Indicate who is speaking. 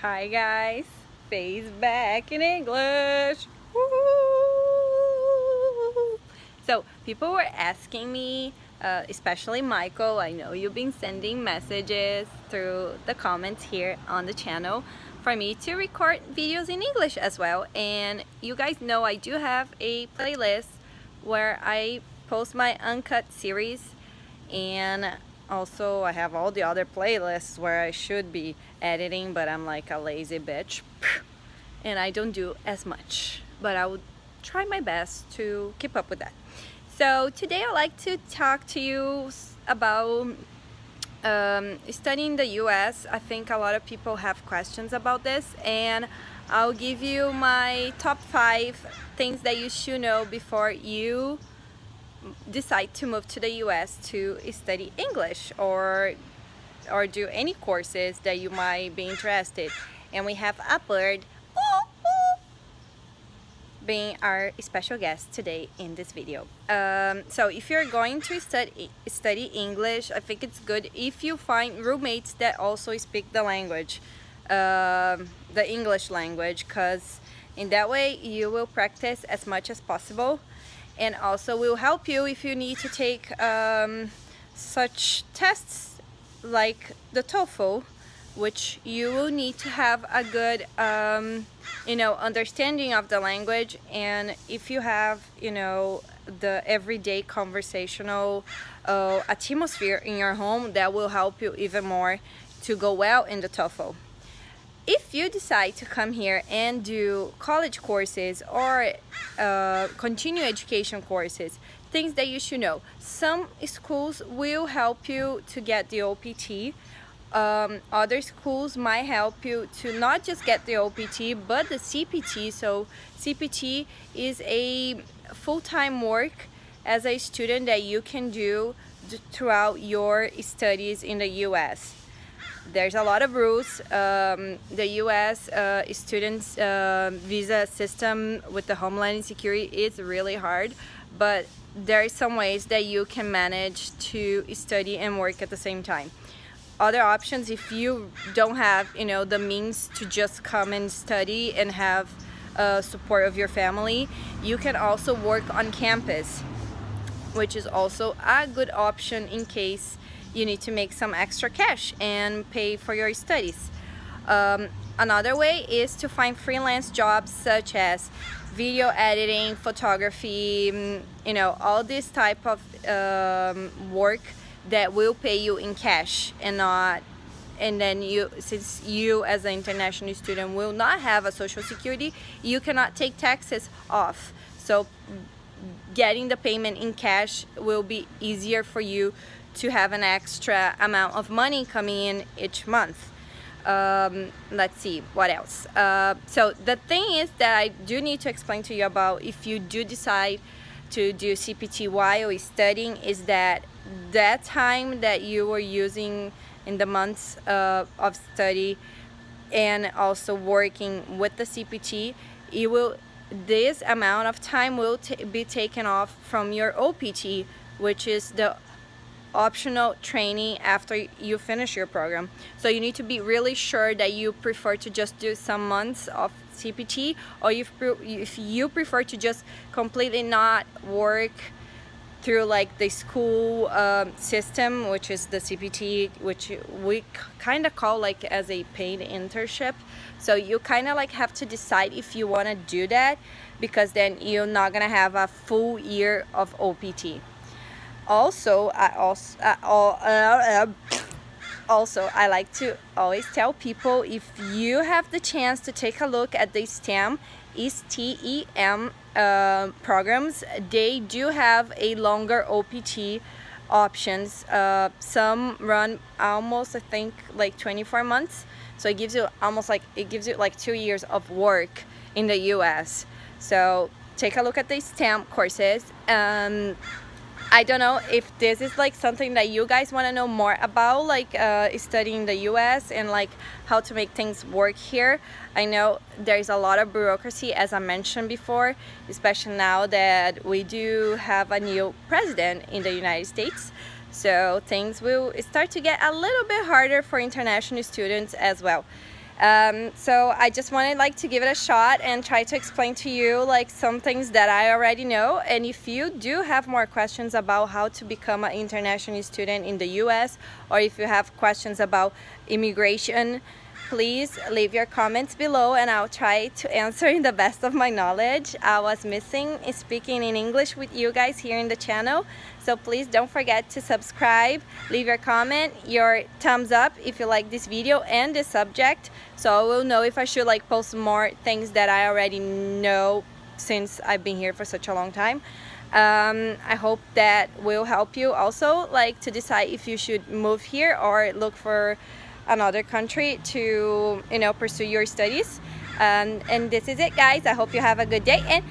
Speaker 1: Hi guys, Faye's back in English. Woo! So people were asking me, especially Michael, I know you've been sending messages through the comments here on the channel for me to record videos in English as well. And you guys know I do have a playlist where I post my uncut series, and also I have all the other playlists where I should be editing, but I'm like a lazy bitch and I don't do as much, but I would try my best to keep up with that. So today I'd like to talk to you about studying the US. I think a lot of people have questions about this, and I'll give you my top 5 things that you should know before you decide to move to the US to study English or do any courses that you might be interested. And we have a bird being our special guest today in this video. So if you're going to study English, I think it's good if you find roommates that also speak the language, the English language, because in that way you will practice as much as possible, and also will help you if you need to take such tests like the TOEFL, which you will need to have a good understanding of the language. And if you have the everyday conversational atmosphere in your home, that will help you even more to go well in the TOEFL. If you decide to come here and do college courses or continue education courses, things that you should know: some schools will help you to get the OPT. Other schools might help you to not just get the OPT but the CPT. So CPT is a full-time work as a student that you can do throughout your studies in the US. There's a lot of rules. The US students visa system with the Homeland Security is really hard, but there are some ways that you can manage to study and work at the same time. Other options, if you don't have the means to just come and study and have support of your family, you can also work on campus, which is also a good option in case you need to make some extra cash and pay for your studies. Another way is to find freelance jobs such as video editing, photography, all this type of work that will pay you in cash and then since you as an international student will not have a social security, you cannot take taxes off. So getting the payment in cash will be easier for you to have an extra amount of money coming in each month. Let's see what else. So the thing is that I do need to explain to you about, if you do decide to do CPT while studying, is that time that you were using in the months of study and also working with the CPT, this amount of time will be taken off from your OPT, which is the optional training after you finish your program. So you need to be really sure that you prefer to just do some months of CPT, or if you prefer to just completely not work through like the school system, which is the CPT, which we kind of call like as a paid internship. So you kind of like have to decide if you want to do that, because then you're not gonna have a full year of OPT. Also, I like to always tell people, if you have the chance to take a look at the STEM programs, they do have a longer OPT options. Some run almost, I think, like 24 months. So it gives you like 2 years of work in the US. So take a look at the STEM courses. I don't know if this is like something that you guys want to know more about, like studying the US and like how to make things work here. I know there's a lot of bureaucracy, as I mentioned before, especially now that we do have a new president in the United States. So things will start to get a little bit harder for international students as well. So I just wanted like to give it a shot and try to explain to you like some things that I already know. And if you do have more questions about how to become an international student in the US, or if you have questions about immigration, please leave your comments below and I'll try to answer in the best of my knowledge. I was missing speaking in English with you guys here in the channel, so please don't forget to subscribe, leave your comment, your thumbs up if you like this video and this subject, so I will know if I should like post more things that I already know since I've been here for such a long time. I hope that will help you also like to decide if you should move here or look for another country to pursue your studies. And this is it, guys. I hope you have a good day and